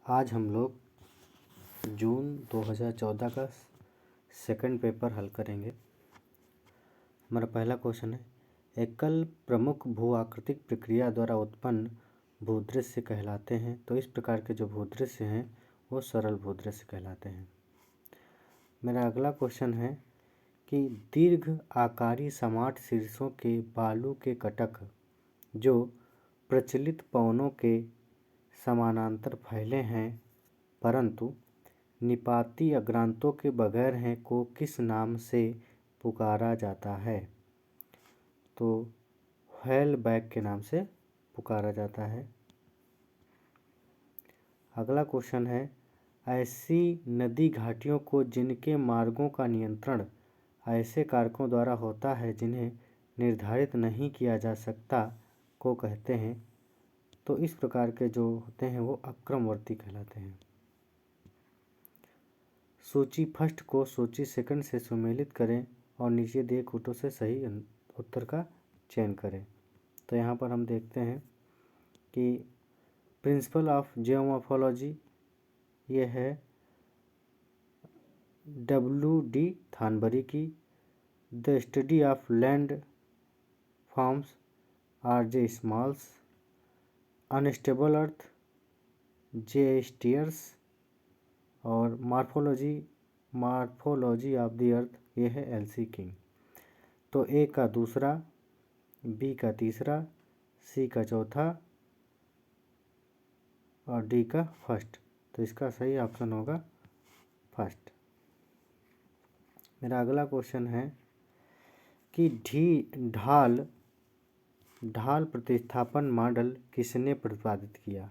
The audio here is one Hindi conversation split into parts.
आज हम लोग जून 2014 का सेकंड पेपर हल करेंगे। हमारा पहला क्वेश्चन है, एकल प्रमुख भू आकृतिक प्रक्रिया द्वारा उत्पन्न भूदृश्य कहलाते हैं। तो इस प्रकार के जो भूदृश्य हैं वो सरल भूदृश्य कहलाते हैं। मेरा अगला क्वेश्चन है कि दीर्घ आकारी समान शीर्षों के बालू के कटक जो प्रचलित पवनों के समानांतर फैले हैं परंतु निपाती अग्रांतों के बगैर हैं को किस नाम से पुकारा जाता है? तो व्हेल बैक के नाम से पुकारा जाता है। अगला क्वेश्चन है, ऐसी नदी घाटियों को जिनके मार्गों का नियंत्रण ऐसे कारकों द्वारा होता है जिन्हें निर्धारित नहीं किया जा सकता को कहते हैं। तो इस प्रकार के जो होते हैं वो अक्रमवर्ती कहलाते हैं। सूची फर्स्ट को सूची सेकंड से सुमेलित करें और नीचे दिए खूंटों से सही उत्तर का चयन करें। तो यहाँ पर हम देखते हैं कि प्रिंसिपल ऑफ जियोमॉर्फोलॉजी ये है W.D. थानबरी की। The study of land forms R.J. Smalls. Unstable earth J. Stairs. और मार्फोलॉजी ऑफ द अर्थ ये है L.C. किंग। तो ए का दूसरा, बी का तीसरा, सी का चौथा और डी का फर्स्ट। तो इसका सही ऑप्शन होगा फर्स्ट। मेरा अगला क्वेश्चन है कि ढाल प्रतिस्थापन मॉडल किसने प्रतिपादित किया?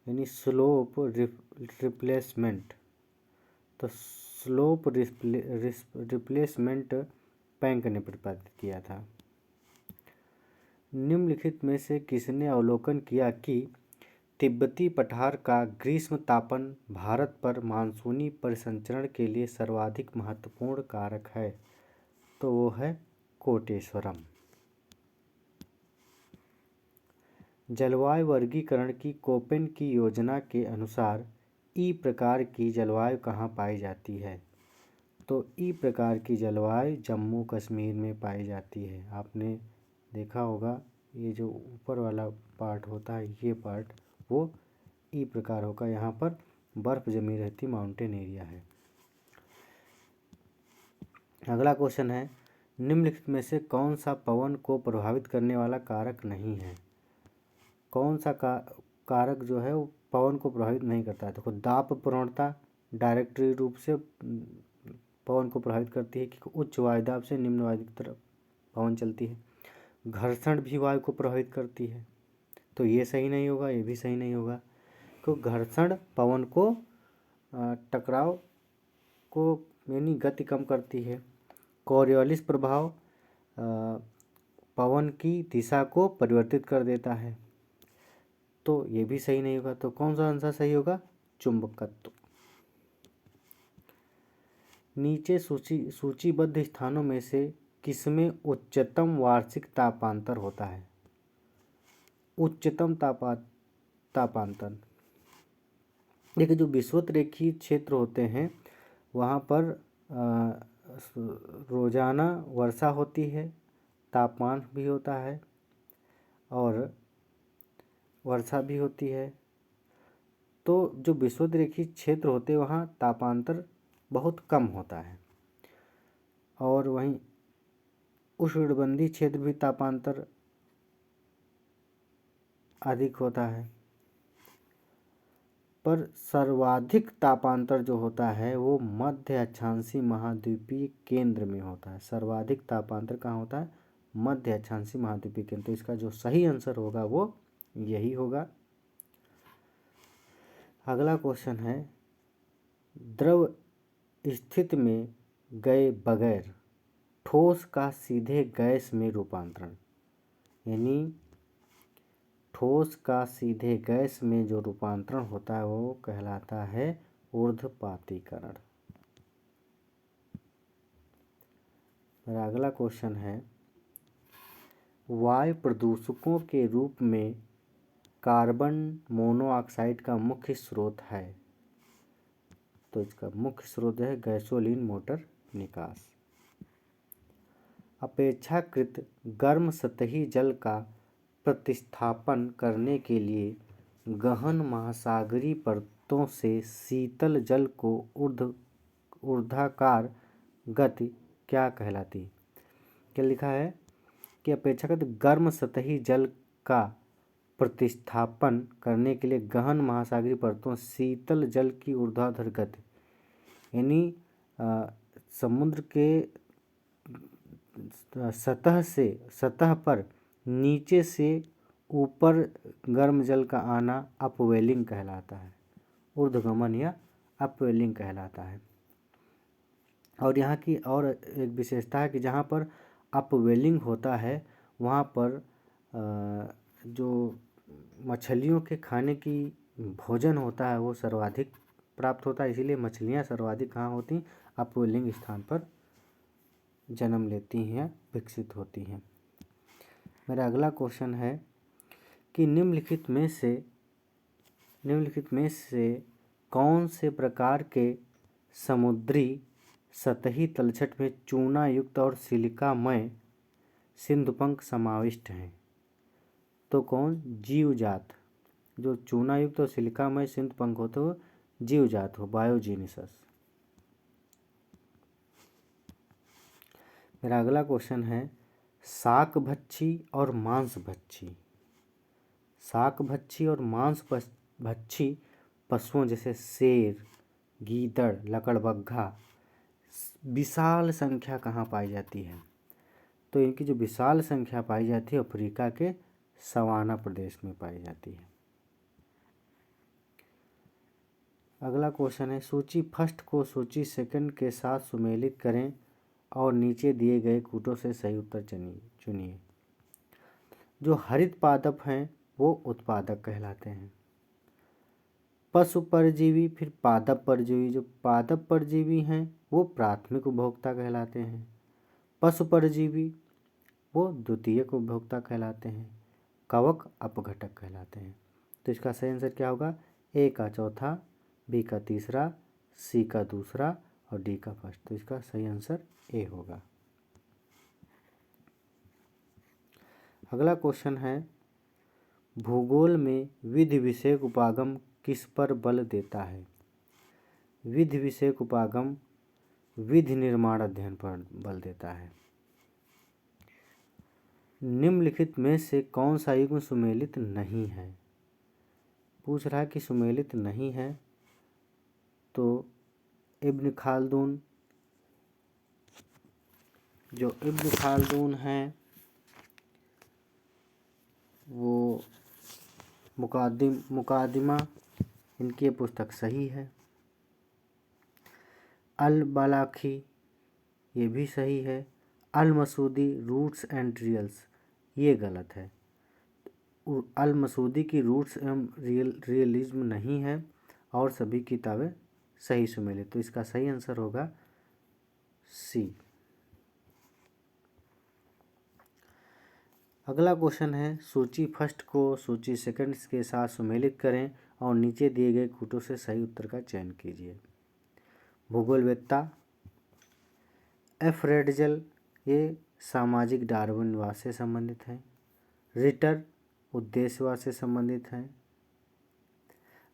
यानी स्लोप रिप्लेसमेंट। तो स्लोप रिप्लेसमेंट पैंक ने प्रतिपादित किया था। निम्नलिखित में से किसने अवलोकन किया कि तिब्बती पठार का ग्रीष्म तापन भारत पर मानसूनी परिसंचरण के लिए सर्वाधिक महत्वपूर्ण कारक है? तो वो है कोटेश्वरम। जलवायु वर्गीकरण की कोपेन की योजना के अनुसार ई प्रकार की जलवायु कहाँ पाई जाती है? तो ई प्रकार की जलवायु जम्मू कश्मीर में पाई जाती है। आपने देखा होगा ये जो ऊपर वाला पार्ट होता है ये पार्ट वो ई प्रकार होगा। यहाँ पर बर्फ़ जमी रहती माउंटेन एरिया है। अगला क्वेश्चन है, निम्नलिखित में से कौन सा पवन को प्रभावित करने वाला कारक नहीं है? कौन सा कारक जो है वो पवन को प्रभावित नहीं करता है? देखो, दाब प्रवणता डायरेक्ट रूप से पवन को प्रभावित करती है कि उच्च वायुदाब से निम्न वायु की तरफ पवन चलती है। घर्षण भी वायु को प्रभावित करती है। तो ये सही नहीं होगा, ये भी सही नहीं होगा क्योंकि घर्षण पवन को टकराव को यानी गति कम करती है। कोरियोलिस प्रभाव पवन की दिशा को परिवर्तित कर देता है। तो ये भी सही नहीं होगा। तो कौन सा आंसर सही होगा? चुंबकत्व। नीचे सूचीबद्ध स्थानों में से किसमें उच्चतम वार्षिक तापांतर होता है? उच्चतम तापांतर देखिए, जो विषुवत-रेखीय क्षेत्र होते हैं वहाँ पर रोजाना वर्षा होती है, तापमान भी होता है और वर्षा भी होती है। तो जो विषुवत-रेखीय क्षेत्र होते हैं वहाँ तापांतर बहुत कम होता है और वहीं उष्णकटिबंधीय क्षेत्र भी तापांतर अधिक होता है। पर सर्वाधिक तापांतर जो होता है वो मध्य अक्षांशीय महाद्वीपीय केंद्र में होता है। सर्वाधिक तापांतर कहाँ होता है? मध्य अक्षांशीय महाद्वीपीय केंद्र। तो इसका जो सही आंसर होगा वो यही होगा। अगला क्वेश्चन है, द्रव स्थिति में गए बगैर ठोस का सीधे गैस में रूपांतरण, यानी ठोस का सीधे गैस में जो रूपांतरण होता है वो कहलाता है ऊर्ध्वपातीकरण। मेरा अगला क्वेश्चन है, वायु प्रदूषकों के रूप में कार्बन मोनोऑक्साइड का मुख्य स्रोत है? तो इसका मुख्य स्रोत है गैसोलीन मोटर निकास। अपेक्षाकृत गर्म सतही जल का प्रतिस्थापन करने के लिए गहन महासागरीय परतों से शीतल जल को ऊर्ध्वाधर गति क्या कहलाती है? क्या लिखा है कि अपेक्षाकृत गर्म सतही जल का प्रतिस्थापन करने के लिए गहन महासागरीय परतों शीतल जल की ऊर्ध्वाधर गति, यानी समुद्र के सतह पर नीचे से ऊपर गर्म जल का आना अपवेलिंग कहलाता है, ऊर्ध्वगमन या अपवेलिंग कहलाता है। और यहाँ की और एक विशेषता है कि जहाँ पर अपवेलिंग होता है वहाँ पर जो मछलियों के खाने की भोजन होता है वो सर्वाधिक प्राप्त होता है, इसीलिए मछलियाँ सर्वाधिक कहाँ होती? अपवेलिंग स्थान पर जन्म लेती हैं, विकसित होती हैं। मेरा अगला क्वेश्चन है कि निम्नलिखित में से कौन से प्रकार के समुद्री सतही तलछट में चूना युक्त और सिलिकामय सिंधुपंख समाविष्ट हैं? तो कौन? जीवजात। जो चूना युक्त और सिलिकामय सिंधुपंख होते हो जीवजात हो, बायोजेनिसस। मेरा अगला क्वेश्चन है शाकभक्षी और मांसभक्षी। शाकभक्षी और मांसभक्षी पशुओं जैसे शेर, गीदड़, लकड़बग्घा विशाल संख्या कहाँ पाई जाती है? तो इनकी जो विशाल संख्या पाई जाती है अफ्रीका के सवाना प्रदेश में पाई जाती है। अगला क्वेश्चन है सूची फर्स्ट को सूची सेकंड के साथ सुमेलित करें और नीचे दिए गए कूटों से सही उत्तर चुनिए। जो हरित पादप हैं वो उत्पादक कहलाते हैं। पशु परजीवी फिर पादप परजीवी, जो पादप परजीवी हैं वो प्राथमिक उपभोक्ता कहलाते हैं। पशु परजीवी वो द्वितीयक उपभोक्ता कहलाते हैं। कवक अपघटक कहलाते हैं। तो इसका सही आंसर क्या होगा? ए का चौथा, बी का तीसरा, सी का दूसरा और डी का फर्स्ट। तो इसका सही आंसर ए होगा। अगला क्वेश्चन है भूगोल में विधि विषयक उपागम किस पर बल देता है? विधि विषयक उपागम विधि निर्माण अध्ययन पर बल देता है। निम्नलिखित में से कौन सा युग्म सुमेलित नहीं है? पूछ रहा है कि सुमेलित नहीं है। तो इब्न खालदून, जो इब्न खालदून है वो मुकादिमा इनकी पुस्तक सही है। अल बालाखी ये भी सही है। अल मसूदी रूट्स एंड रियल्स ये गलत है। अल मसूदी की रूट्स एवं रियलिज्म नहीं है और सभी किताबें सही सुमेलित। तो इसका सही आंसर होगा सी। अगला क्वेश्चन है सूची फर्स्ट को सूची सेकंड के साथ सुमेलित करें और नीचे दिए गए कूटों से सही उत्तर का चयन कीजिए। भूगोलवेत्ता एफ रेडजल ये सामाजिक डार्विनवाद से संबंधित है। रिटर उद्देश्यवाद से संबंधित है।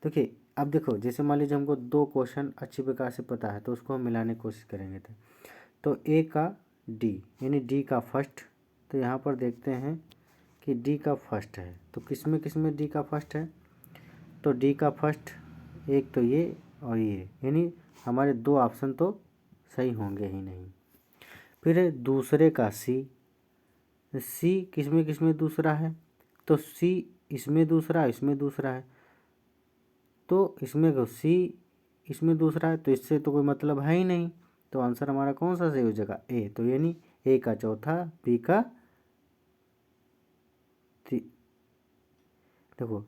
देखिए अब देखो, जैसे मान लीजिए हमको दो क्वेश्चन अच्छी प्रकार से पता है तो उसको हम मिलाने की कोशिश करेंगे। तो ए का डी यानी डी का फर्स्ट, तो यहाँ पर देखते हैं कि डी का फर्स्ट है। तो किसमें डी का फर्स्ट है? तो डी का फर्स्ट एक तो ये और ये, यानी हमारे दो ऑप्शन तो सही होंगे ही नहीं। फिर है दूसरे का सी। सी किसमें दूसरा है? तो सी इसमें दूसरा है। तो इसमें सी इसमें दूसरा है तो इससे तो कोई मतलब है ही नहीं। तो आंसर हमारा कौन सा सही हो जाएगा? ए। तो यानी ए का चौथा, बी का देखो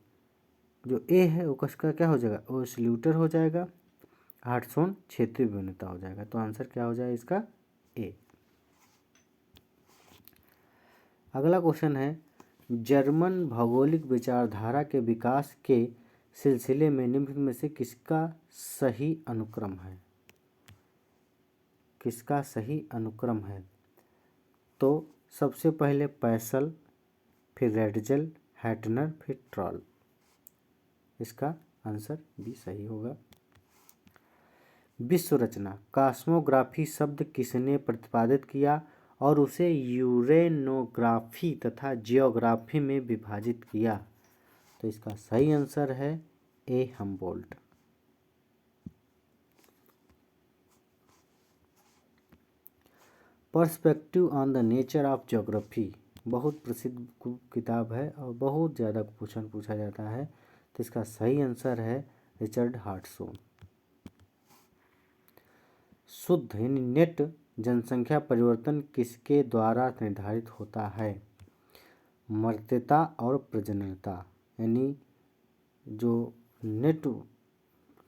जो ए है वो उसका क्या हो जाएगा? वो स्ल्यूटर हो जाएगा। हार्टसोन क्षेत्रीय भिन्नता हो जाएगा। तो आंसर क्या हो जाएगा इसका? ए। अगला क्वेश्चन है जर्मन भौगोलिक विचारधारा के विकास के सिलसिले में निम्न में से किसका सही अनुक्रम है? किसका सही अनुक्रम है? तो सबसे पहले पैसल, फिर रेडजल, हैटनर, फिर ट्रॉल। इसका आंसर बी सही होगा। विश्व रचना। कॉस्मोग्राफी शब्द किसने प्रतिपादित किया और उसे यूरेनोग्राफी तथा जियोग्राफी में विभाजित किया? तो इसका सही आंसर है A Humboldt. Perspective on the nature of geography बहुत प्रसिद्ध किताब है और बहुत ज़्यादा क्वेश्चन पूछा जाता है। तो इसका सही आंसर है रिचर्ड हार्टसॉन। शुद्ध यानी नेट जनसंख्या परिवर्तन किसके द्वारा निर्धारित होता है? मर्त्यता और प्रजननता, यानी जो नेट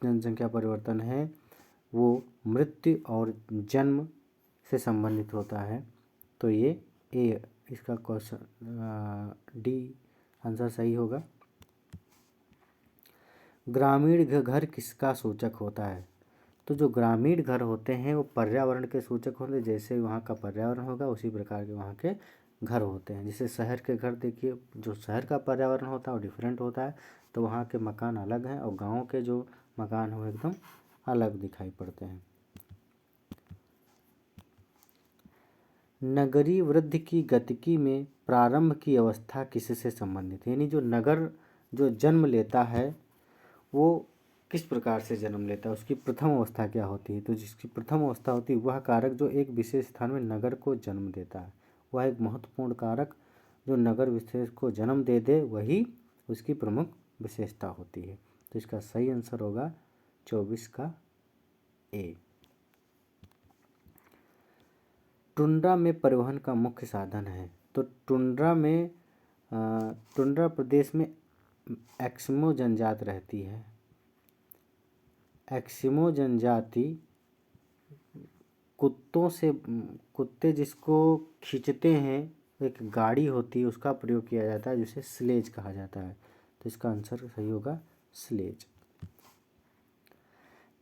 जनसंख्या परिवर्तन है वो मृत्यु और जन्म से संबंधित होता है। तो ये ए इसका क्वेश्चन डी आंसर सही होगा। ग्रामीण घर किसका सूचक होता है? तो जो ग्रामीण घर होते हैं वो पर्यावरण के सूचक होते हैं। जैसे वहाँ का पर्यावरण होगा उसी प्रकार के वहाँ के घर होते हैं। जैसे शहर के घर देखिए, जो शहर का पर्यावरण होता है वो डिफरेंट होता है, तो वहाँ के मकान अलग हैं और गाँव के जो मकान हो एकदम अलग दिखाई पड़ते हैं। नगरीय वृद्धि की गतिकी में प्रारंभ की अवस्था किससे संबंधित है? यानी जो नगर जो जन्म लेता है वो किस प्रकार से जन्म लेता है, उसकी प्रथम अवस्था क्या होती है? तो जिसकी प्रथम अवस्था होती है वह कारक जो एक विशेष स्थान में नगर को जन्म देता है, वह एक महत्वपूर्ण कारक जो नगर विशेष को जन्म दे दे वही उसकी प्रमुख विशेषता होती है। तो इसका सही आंसर होगा 24 का ए। टुंड्रा में परिवहन का मुख्य साधन है। तो टुंड्रा प्रदेश में एस्किमो जनजाति रहती है। एस्किमो जनजाति कुत्ते जिसको खींचते हैं, एक गाड़ी होती है उसका प्रयोग किया जाता है जिसे स्लेज कहा जाता है। तो इसका आंसर सही होगा स्लेज।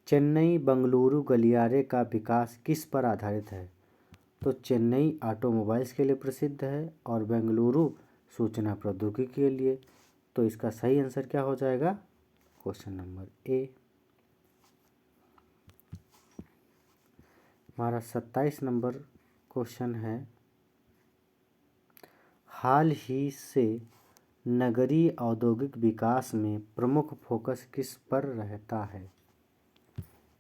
चेन्नई बंगलुरु गलियारे का विकास किस पर आधारित है? तो चेन्नई ऑटोमोबाइल्स के लिए प्रसिद्ध है और बेंगलुरु सूचना प्रौद्योगिकी के लिए। तो इसका सही आंसर क्या हो जाएगा? Question number A. हमारा 27 नंबर क्वेश्चन है, हाल ही से नगरीय औद्योगिक विकास में प्रमुख फोकस किस पर रहता है?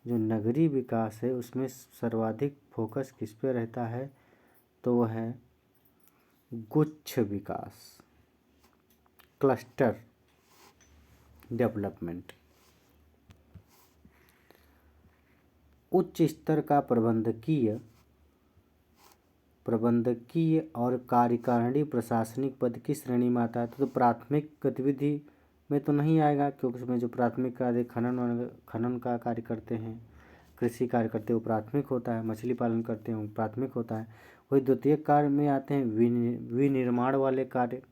जो नगरीय विकास है उसमें सर्वाधिक फोकस किस पे रहता है? तो वह है गुच्छ विकास, क्लस्टर डेवलपमेंट। उच्च स्तर का प्रबंधकीय और कार्यकारिणी प्रशासनिक पद की श्रेणी में आता है। तो प्राथमिक गतिविधि में तो नहीं आएगा क्योंकि उसमें जो प्राथमिक कार्य खनन का कार्य करते हैं, कृषि कार्य करते हैं वो प्राथमिक होता है, मछली पालन करते हैं वो प्राथमिक होता है। वही द्वितीयक कार्य में आते हैं विनिर्माण वाले कार्य।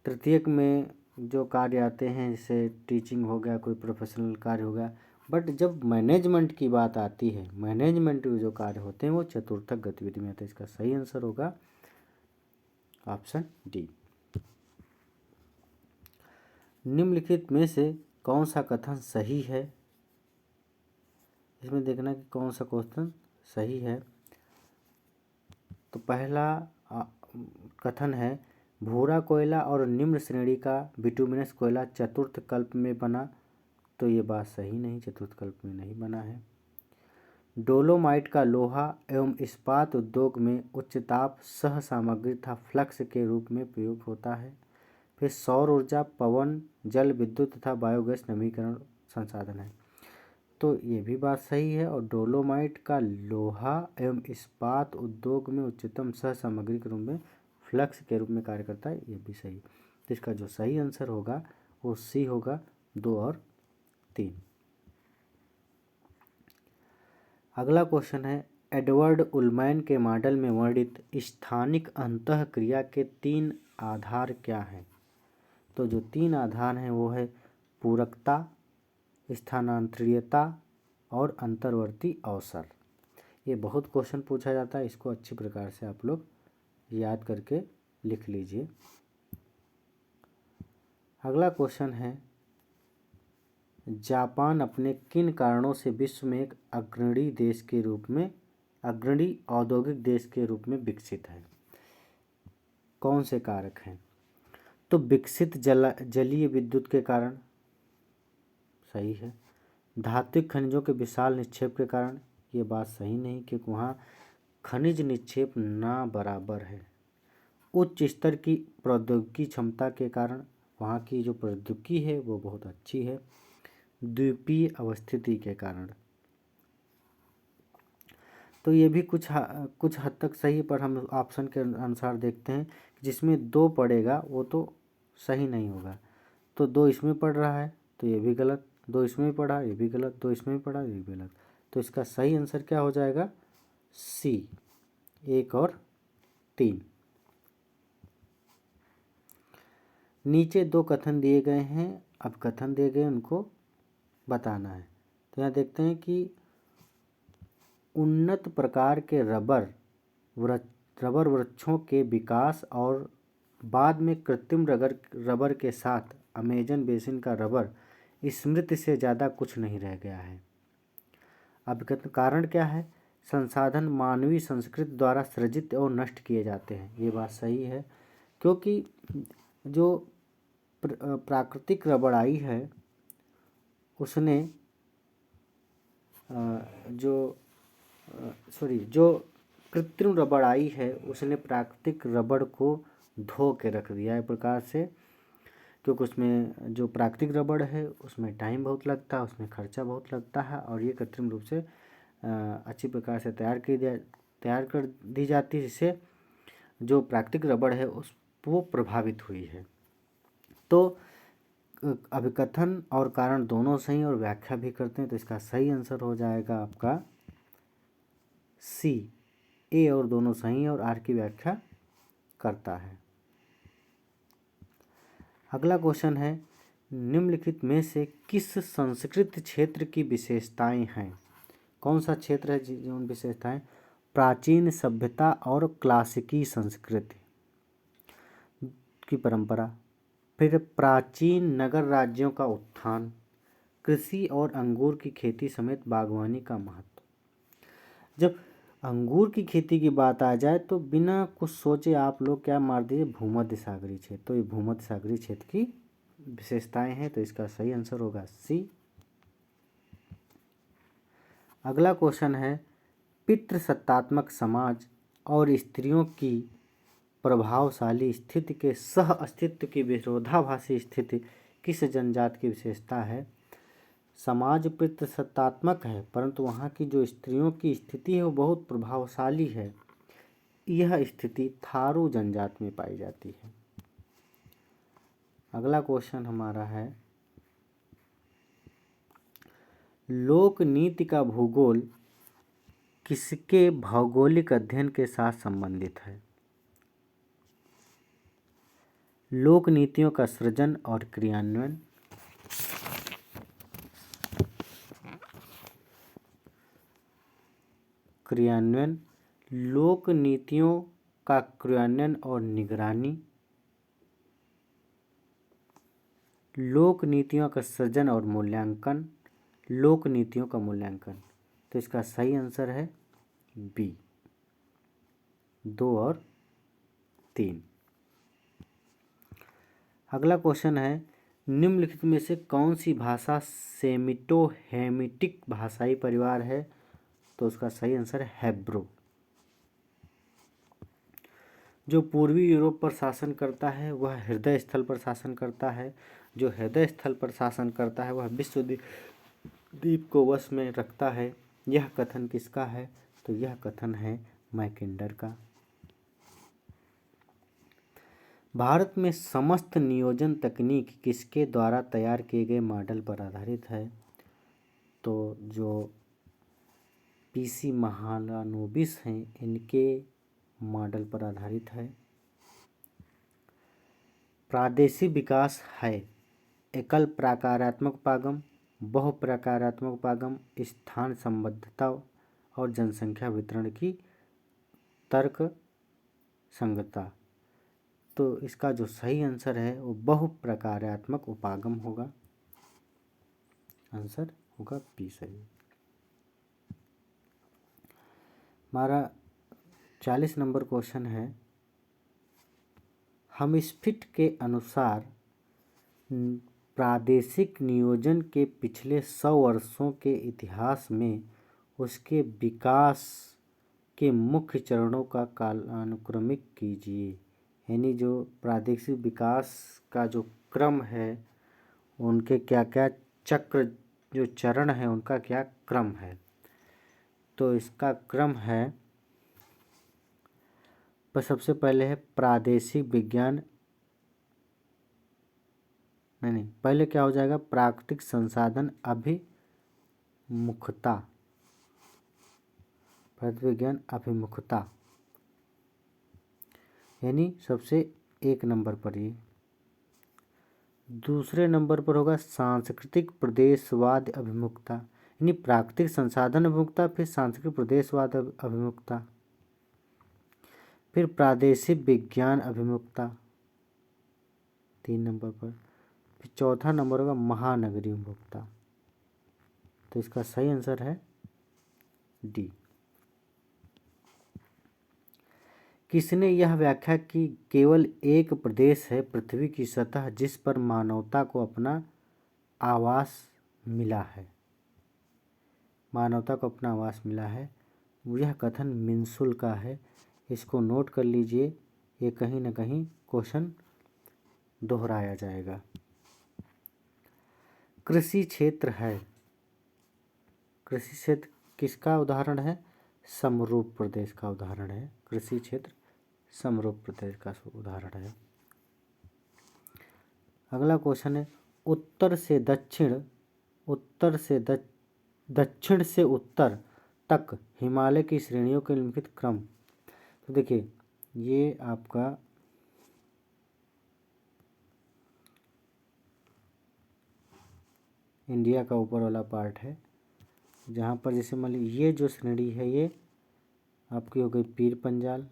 तृतीयक में जो कार्य आते हैं जैसे टीचिंग हो गया, कोई प्रोफेशनल कार्य हो गया। बट जब मैनेजमेंट की बात आती है, मैनेजमेंट के जो कार्य होते हैं वो चतुर्थक गतिविधि में आते हैं। इसका सही आंसर होगा ऑप्शन डी। निम्नलिखित में से कौन सा कथन सही है? इसमें देखना कि कौन सा क्वेश्चन सही है। तो पहला कथन है, भूरा कोयला और निम्न श्रेणी का बिटुमिनस कोयला चतुर्थ कल्प में बना। तो ये बात सही नहीं, चतुर्थ कल्प में नहीं बना है। डोलोमाइट का लोहा एवं इस्पात उद्योग में उच्च ताप सह सामग्री तथा फ्लक्स के रूप में प्रयोग होता है। फिर सौर ऊर्जा, पवन, जल विद्युत तथा बायोगैस नवीकरण संसाधन है। तो ये भी बात सही है। और डोलोमाइट का लोहा एवं इस्पात उद्योग में उच्चतम सह सामग्री के रूप में फ्लक्स के रूप में कार्य करता है, ये भी सही। तो इसका जो सही आंसर होगा वो सी होगा, 2 और 3। अगला क्वेश्चन है, एडवर्ड उलमैन के मॉडल में वर्णित स्थानिक अंतःक्रिया के 3 आधार क्या हैं? तो जो 3 आधार हैं वो है पूरकता, स्थानांतरीयता और अंतर्वर्ती अवसर। ये बहुत क्वेश्चन पूछा जाता है, इसको अच्छी प्रकार से आप लोग याद करके लिख लीजिए। अगला क्वेश्चन है, जापान अपने किन कारणों से विश्व में एक अग्रणी औद्योगिक देश के रूप में विकसित है? कौन से कारक हैं? तो विकसित जलीय विद्युत के कारण, सही है। धात्विक खनिजों के विशाल निक्षेप के कारण, ये बात सही नहीं क्योंकि वहाँ खनिज निक्षेप ना बराबर है। उच्च स्तर की प्रौद्योगिकी क्षमता के कारण, वहाँ की जो प्रौद्योगिकी है वो बहुत अच्छी है। द्वीपीय अवस्थिति के कारण, तो ये भी कुछ हद तक सही है, पर हम ऑप्शन के अनुसार देखते हैं जिसमें 2 पड़ेगा वो तो सही नहीं होगा। तो 2 इसमें पड़ रहा है तो ये भी गलत, 2 इसमें पड़ा ये भी गलत, 2 इसमें पड़ा ये भी गलत। तो इसका सही आंसर क्या हो जाएगा? सी, 1 और 3। नीचे 2 कथन दिए गए हैं, अब कथन दिए गए उनको बताना है। तो यहाँ देखते हैं कि उन्नत प्रकार के रबर वृक्षों के विकास और बाद में कृत्रिम रबर के साथ अमेजन बेसिन का रबर स्मृति से ज़्यादा कुछ नहीं रह गया है। अब कारण क्या है? संसाधन मानवीय संस्कृति द्वारा सृजित और नष्ट किए जाते हैं। ये बात सही है क्योंकि जो प्राकृतिक रबर आई है उसने जो कृत्रिम रबड़ आई है उसने प्राकृतिक रबड़ को धो के रख दिया है प्रकार से, क्योंकि उसमें जो प्राकृतिक रबड़ है उसमें टाइम बहुत लगता है, उसमें खर्चा बहुत लगता है, और ये कृत्रिम रूप से अच्छी प्रकार से तैयार कर दी जाती है, जिससे जो प्राकृतिक रबड़ है वो प्रभावित हुई है। तो अभिकथन और कारण दोनों सही और व्याख्या भी करते हैं, तो इसका सही आंसर हो जाएगा आपका सी, ए और दोनों सही और आर की व्याख्या करता है। अगला क्वेश्चन है, निम्नलिखित में से किस संस्कृत क्षेत्र की विशेषताएं हैं? कौन सा क्षेत्र है जो उन विशेषताएं? प्राचीन सभ्यता और क्लासिकी संस्कृति की परंपरा, फिर प्राचीन नगर राज्यों का उत्थान, कृषि और अंगूर की खेती समेत बागवानी का महत्व। जब अंगूर की खेती की बात आ जाए तो बिना कुछ सोचे आप लोग क्या मार दीजिए? भूमध्य सागरीय क्षेत्र। तो ये भूमध्य सागरीय क्षेत्र की विशेषताएं हैं, तो इसका सही आंसर होगा सी। अगला क्वेश्चन है, पितृसत्तात्मक समाज और स्त्रियों की प्रभावशाली स्थिति के सह अस्तित्व की विरोधाभासी स्थिति किस जनजाति की विशेषता है? समाज पितृसत्तात्मक है परंतु वहाँ की जो स्त्रियों की स्थिति है वो बहुत प्रभावशाली है। यह स्थिति थारू जनजाति में पाई जाती है। अगला क्वेश्चन हमारा है, लोक नीति का भूगोल किसके भौगोलिक अध्ययन के साथ संबंधित है? लोक नीतियों का सृजन और क्रियान्वयन, लोक नीतियों का क्रियान्वयन और निगरानी, लोक नीतियों का सृजन और मूल्यांकन, लोक नीतियों का मूल्यांकन। तो इसका सही आंसर है बी, 2 और 3। अगला क्वेश्चन है, निम्नलिखित में से कौन सी भाषा सेमिटो हेमिटिक भाषाई परिवार है? तो उसका सही आंसर है हेब्रो। जो पूर्वी यूरोप पर शासन करता है वह हृदय स्थल पर शासन करता है। जो हृदय स्थल पर शासन करता है वह विश्व द्वीप को वश में रखता है। यह कथन किसका है? तो यह कथन है मैकिंडर का। भारत में समस्त नियोजन तकनीक किसके द्वारा तैयार किए गए मॉडल पर आधारित है? तो जो पीसी महालानोबिस हैं इनके मॉडल पर आधारित है। प्रादेशिक विकास है एकल प्रकारात्मक उपागम, बहुप्रकारात्मक उपागम, स्थान संबद्धता और जनसंख्या वितरण की तर्क संगतता। तो इसका जो सही आंसर है वो बहुप्रकारात्मक उपागम होगा। आंसर होगा बी सही। हमारा 40 नंबर क्वेश्चन है, हेमस्फील्ड के अनुसार प्रादेशिक नियोजन के पिछले 100 वर्षों के इतिहास में उसके विकास के मुख्य चरणों का कालानुक्रमिक कीजिए। यानी जो प्रादेशिक विकास का जो क्रम है उनके क्या क्या चक्र, जो चरण है उनका क्या क्रम है। तो इसका क्रम है, पर सबसे पहले है प्रादेशिक विज्ञान, नहीं पहले क्या हो जाएगा, प्राकृतिक संसाधन अभिमुखता, प्राकृतिक विज्ञान अभिमुखता, यानी सबसे 1 नंबर पर ये। दूसरे नंबर पर होगा सांस्कृतिक प्रदेशवाद अभिमुखता, यानी प्राकृतिक संसाधन अभिमुखता, फिर सांस्कृतिक प्रदेशवाद अभिमुखता, फिर प्रादेशिक विज्ञान अभिमुखता 3 नंबर पर, फिर चौथा नंबर होगा महानगरीय अभिमुखता। तो इसका सही आंसर है डी। किसने यह व्याख्या की केवल एक प्रदेश है पृथ्वी की सतह जिस पर मानवता को अपना आवास मिला है, मानवता को अपना आवास मिला है, यह कथन मिन्सुल का है। इसको नोट कर लीजिए, ये कहीं ना कहीं क्वेश्चन दोहराया जाएगा। कृषि क्षेत्र है, कृषि क्षेत्र किसका उदाहरण है, समरूप प्रदेश का उदाहरण है। कृषि क्षेत्र समरूप प्रदेश का उदाहरण है। अगला क्वेश्चन है, उत्तर से दक्षिण, दक्षिण से उत्तर तक हिमालय की श्रेणियों के निम्नलिखित क्रम। तो देखिए ये आपका इंडिया का ऊपर वाला पार्ट है, जहाँ पर जैसे मान लीजिए ये जो श्रेणी है ये आपकी हो गई पीर पंजाल,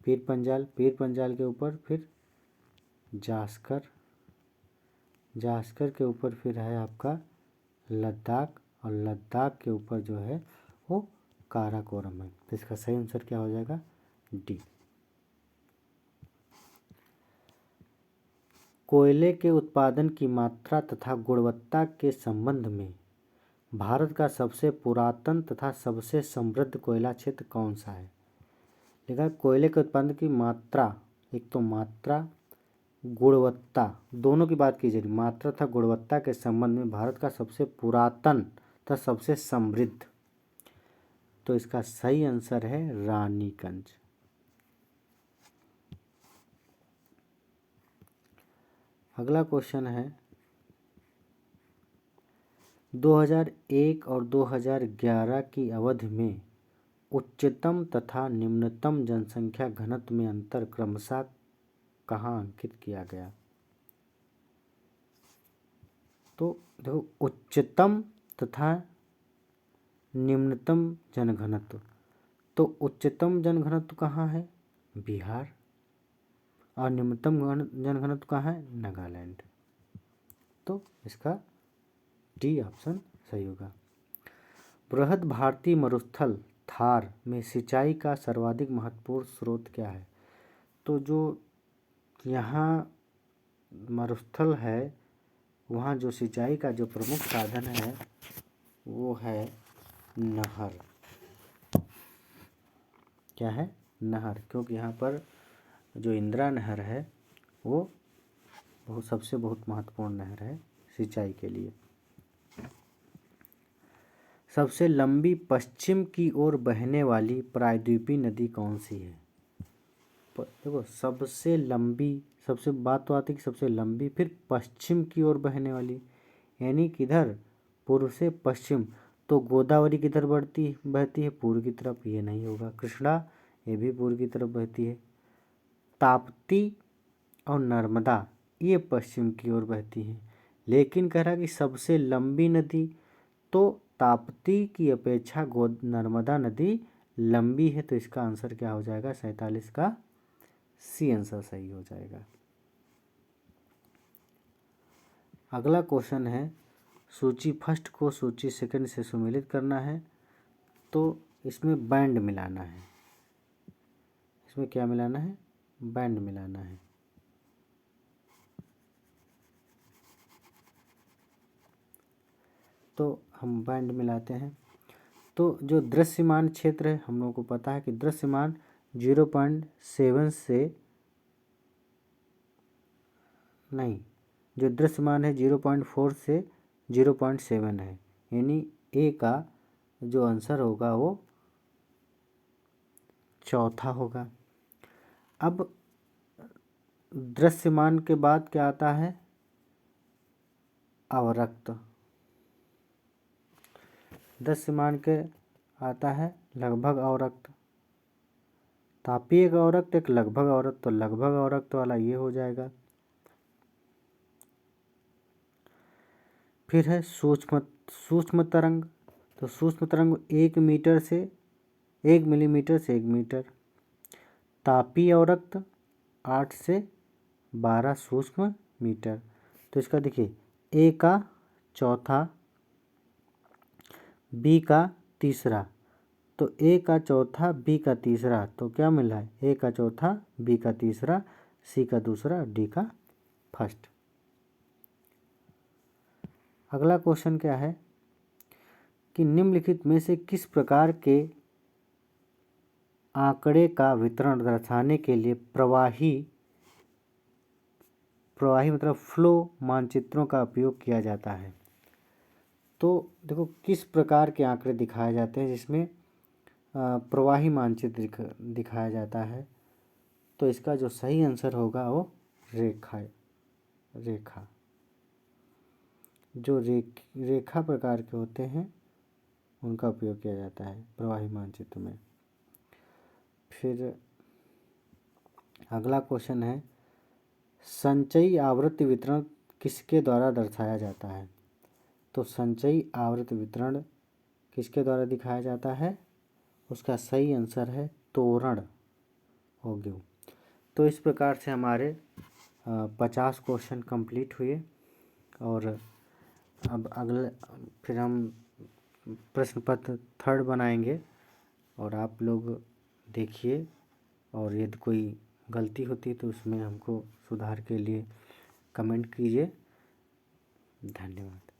पीर पंजाल के ऊपर फिर जास्कर, जास्कर के ऊपर फिर है आपका लद्दाख, और लद्दाख के ऊपर जो है वो काराकोरम है। तो इसका सही आंसर क्या हो जाएगा, डी। कोयले के उत्पादन की मात्रा तथा गुणवत्ता के संबंध में भारत का सबसे पुरातन तथा सबसे समृद्ध कोयला क्षेत्र कौन सा है। देखा कोयले के उत्पादन की मात्रा, एक तो मात्रा गुणवत्ता दोनों की बात की जा रही, मात्रा तथा गुणवत्ता के संबंध में भारत का सबसे पुरातन तथा सबसे समृद्ध। तो इसका सही आंसर है रानीगंज। अगला क्वेश्चन है, 2001 और 2011 की अवधि में उच्चतम तथा निम्नतम जनसंख्या घनत्व में अंतर क्रमशः कहाँ अंकित किया गया। तो देखो उच्चतम तथा निम्नतम जनघनत्व, तो उच्चतम जनघनत्व कहाँ है, बिहार, और निम्नतम जनघनत्व कहाँ है, नागालैंड। तो इसका डी ऑप्शन सही होगा। बृहद भारतीय मरुस्थल थार में सिंचाई का सर्वाधिक महत्वपूर्ण स्रोत क्या है। तो जो यहाँ मरुस्थल है वहाँ जो सिंचाई का जो प्रमुख साधन है वो है नहर। क्या है, नहर, क्योंकि यहाँ पर जो इंदिरा नहर है वो सबसे बहुत महत्वपूर्ण नहर है सिंचाई के लिए। सबसे लंबी पश्चिम की ओर बहने वाली प्रायद्वीपीय नदी कौन सी है। देखो सबसे लंबी, सबसे बात तो आती है कि सबसे लंबी, फिर पश्चिम की ओर बहने वाली, यानी किधर, पूर्व से पश्चिम। तो गोदावरी किधर बहती है, पूर्व की तरफ, ये नहीं होगा। कृष्णा, ये भी पूर्व की तरफ बहती है। ताप्ती और नर्मदा ये पश्चिम की ओर बहती हैं। लेकिन कह रहा कि सबसे लंबी नदी, तो ताप्ती की अपेक्षा नर्मदा नदी लंबी है, तो इसका आंसर क्या हो जाएगा? 47 का सी आंसर सही हो जाएगा। अगला क्वेश्चन है, सूची फर्स्ट को सूची सेकंड से सुमेलित करना है, तो इसमें बैंड मिलाना है। इसमें क्या मिलाना है? बैंड मिलाना है। तो हम बैंड मिलाते हैं। तो जो दृश्यमान क्षेत्र है, हम लोगों को पता है कि दृश्यमान 0.7 से नहीं, जो दृश्यमान है 0.4 से 0.7 है, यानी ए का जो आंसर होगा वो चौथा होगा। अब दृश्यमान के बाद क्या आता है? अवरक्त। दृश्यमान के आता है लगभग अवरक्त। तापीय का अवरक्त एक लगभग अवरक्त, तो लगभग अवरक्त वाला ये हो जाएगा। फिर है सूक्ष्म तरंग। तो सूक्ष्म तरंग 1 मीटर से 1 मिलीमीटर से 1 मीटर। तापीय अवरक्त 8 से 12 सूक्ष्म मीटर। तो इसका देखिए, ए का चौथा, बी का तीसरा, तो ए का चौथा, बी का तीसरा, तो क्या मिल रहा है? ए का चौथा, बी का तीसरा, सी का दूसरा, डी का फर्स्ट। अगला क्वेश्चन क्या है कि निम्नलिखित में से किस प्रकार के आंकड़े का वितरण दर्शाने के लिए प्रवाही मतलब फ्लो मानचित्रों का उपयोग किया जाता है? तो देखो, किस प्रकार के आंकड़े दिखाए जाते हैं जिसमें प्रवाही मानचित्र दिखाया जाता है? तो इसका जो सही आंसर होगा वो रेखा। जो रेखा प्रकार के होते हैं उनका उपयोग किया जाता है प्रवाही मानचित्र में। फिर अगला क्वेश्चन है, संचयी आवृत्ति वितरण किसके द्वारा दर्शाया जाता है? तो संचयी आवृत्ति वितरण किसके द्वारा दिखाया जाता है? उसका सही आंसर है त्वरण हो गया। तो इस प्रकार से हमारे 50 क्वेश्चन कंप्लीट हुए। और अब अगले फिर हम प्रश्न पत्र 3rd बनाएंगे, और आप लोग देखिए, और यदि कोई गलती होती तो उसमें हमको सुधार के लिए कमेंट कीजिए। धन्यवाद।